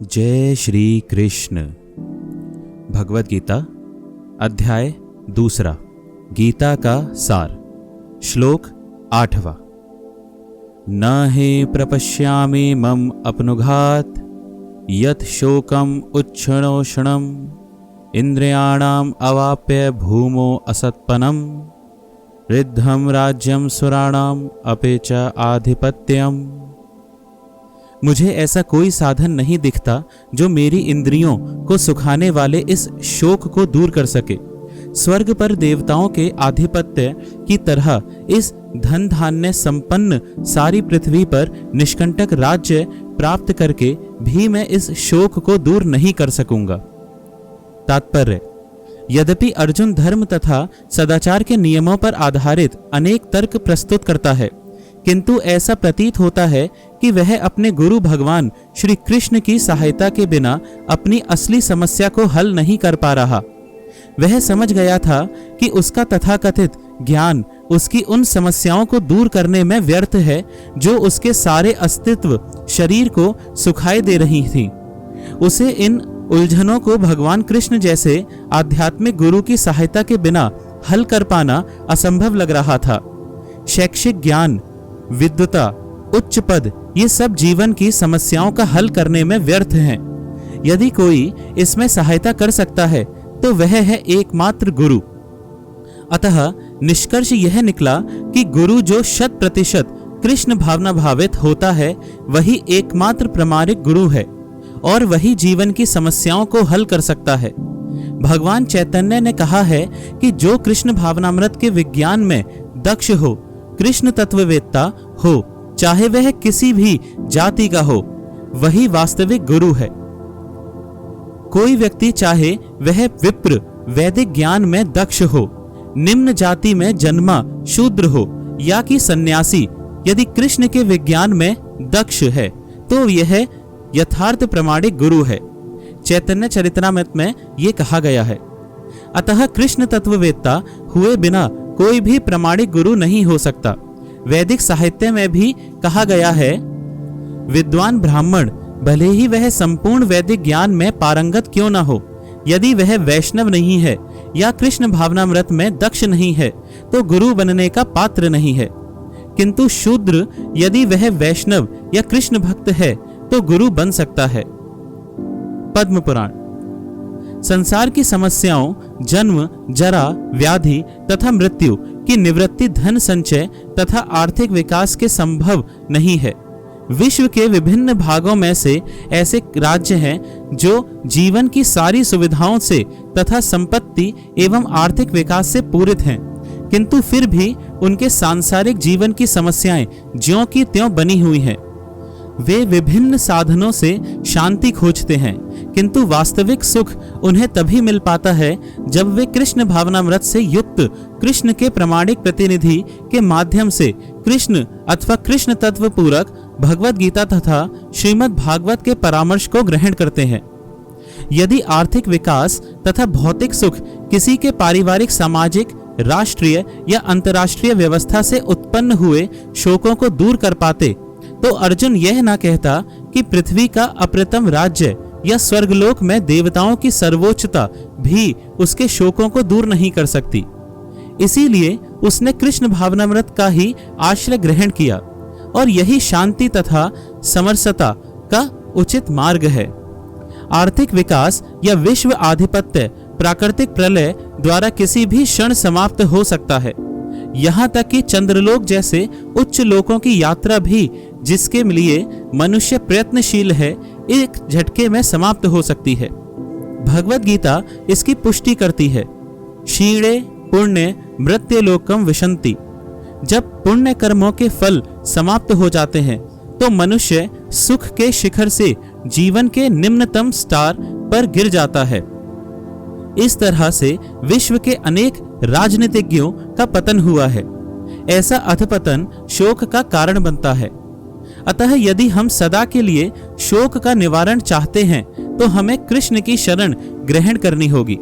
जय श्री कृष्ण। भगवद गीता अध्याय 2, गीता का सार, श्लोक 8वां। न हे प्रपश्यामि मम अपनुघात यत् शोकम उच्छृणोषणम इंद्रियाणाम अवाप्य भूमो असत्पनम रिद्धम राज्यम सुराणाम अपि च आधिपत्यम। मुझे ऐसा कोई साधन नहीं दिखता जो मेरी इंद्रियों को सुखाने वाले इस शोक को दूर कर सके। स्वर्ग पर देवताओं के आधिपत्य की तरह इस धन धान्य संपन्न सारी पृथ्वी पर निष्कंटक राज्य प्राप्त करके भी मैं इस शोक को दूर नहीं कर सकूंगा। तात्पर्य: यद्यपि अर्जुन धर्म तथा सदाचार के नियमों पर आधारित अनेक तर्क प्रस्तुत करता है, किंतु ऐसा प्रतीत होता है कि वह अपने गुरु भगवान श्री कृष्ण की सहायता के बिना अपनी असली समस्या को हल नहीं कर पा रहा। वह समझ गया था कि उसका तथाकथित ज्ञान उसकी उन समस्याओं को दूर करने में व्यर्थ है जो उसके सारे अस्तित्व शरीर को सुखाए दे रही थी। उसे इन उलझनों को भगवान कृष्ण जैसे आध्यात्मिक गुरु की सहायता के बिना हल कर पाना असंभव लग रहा था। शैक्षिक ज्ञान, विद्वता, उच्च पद, ये सब जीवन की समस्याओं का हल करने में व्यर्थ हैं। यदि कोई इसमें सहायता कर सकता है तो वह है एकमात्र गुरु। अतः निष्कर्ष यह निकला कि गुरु जो 100% कृष्ण भावना भावित होता है वही एकमात्र प्रामाणिक गुरु है और वही जीवन की समस्याओं को हल कर सकता है। भगवान चैतन्य ने कहा है कि जो कृष्ण भावनामृत के विज्ञान में दक्ष हो, कृष्ण तत्ववेत्ता हो, चाहे वह किसी भी जाति का हो, वही वास्तविक गुरु है। कोई व्यक्ति चाहे वह विप्र वैदिक ज्ञान में दक्ष हो, निम्न जाति में जन्मा शूद्र हो या कि सन्यासी, यदि कृष्ण के विज्ञान में दक्ष है तो यह यथार्थ प्रामाणिक गुरु है। चैतन्य चरितमृत में यह कहा गया है। अतः कृष्ण तत्ववेत्ता हुए बिना कोई भी प्रामाणिक गुरु नहीं हो सकता। वैदिक साहित्य में भी कहा गया है, विद्वान ब्राह्मण भले ही वह संपूर्ण वैदिक ज्ञान में पारंगत क्यों न हो, यदि वह वैष्णव नहीं है या कृष्ण भावनामृत में दक्ष नहीं है तो गुरु बनने का पात्र नहीं है। किंतु शूद्र यदि वह वैष्णव या कृष्ण भक्त है तो गुरु बन सकता है। पद्म पुराण। संसार की समस्याओं जन्म, जरा, व्याधि तथा मृत्यु की निवृत्ति धन संचय तथा आर्थिक विकास के संभव नहीं है। विश्व के विभिन्न भागों में से ऐसे राज्य हैं जो जीवन की सारी सुविधाओं से तथा संपत्ति एवं आर्थिक विकास से पूरित हैं, किंतु फिर भी उनके सांसारिक जीवन की समस्याएं ज्यों की त्यों बनी हुई हैं। वे विभिन्न साधनों से शांति खोजते हैं, किंतु वास्तविक सुख उन्हें तभी मिल पाता है जब वे कृष्ण भावनामृत से युक्त कृष्ण के प्रामाणिक प्रतिनिधि के माध्यम से कृष्ण अथवा कृष्ण तत्व पूरक भगवद गीता तथा श्रीमद् भागवत के परामर्श को ग्रहण करते हैं। यदि आर्थिक विकास तथा भौतिक सुख किसी के पारिवारिक, सामाजिक, राष्ट्रीय या अंतर्राष्ट्रीय व्यवस्था से उत्पन्न हुए शोकों को दूर कर पाते तो अर्जुन यह ना कहता कि पृथ्वी का अप्रतिम राज्य या स्वर्गलोक में देवताओं की सर्वोच्चता भी उसके शोकों को दूर नहीं कर सकती। इसीलिए उसने कृष्ण भावनामृत का ही आश्रय ग्रहण किया और यही शांति तथा समरसता का उचित मार्ग है। आर्थिक विकास या विश्व आधिपत्य प्राकृतिक प्रलय द्वारा किसी भी क्षण समाप्त हो सकता है। यहाँ तक कि चंद्रलोक जैसे उच्च लोकों की यात्रा भी, जिसके लिए मनुष्य प्रयत्नशील है, एक झटके में समाप्त हो सकती है। भगवद गीता इसकी पुष्टि करती है। क्षीणे पुण्य मृत्युलोकम विशन्ति। जब पुण्य कर्मों के फल समाप्त हो जाते हैं तो मनुष्य सुख के शिखर से जीवन के निम्नतम स्तर पर गिर जाता है। इस तरह से विश्व के अनेक राजनीतिज्ञों का पतन हुआ है। ऐसा अधपतन शोक का कारण बनता है। अतः यदि हम सदा के लिए शोक का निवारण चाहते हैं तो हमें कृष्ण की शरण ग्रहण करनी होगी,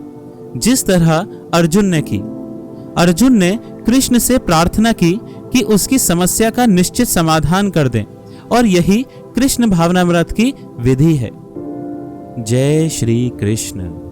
जिस तरह अर्जुन ने की। अर्जुन ने कृष्ण से प्रार्थना की कि उसकी समस्या का निश्चित समाधान कर दें और यही कृष्ण भावनामृत की विधि है। जय श्री कृष्ण।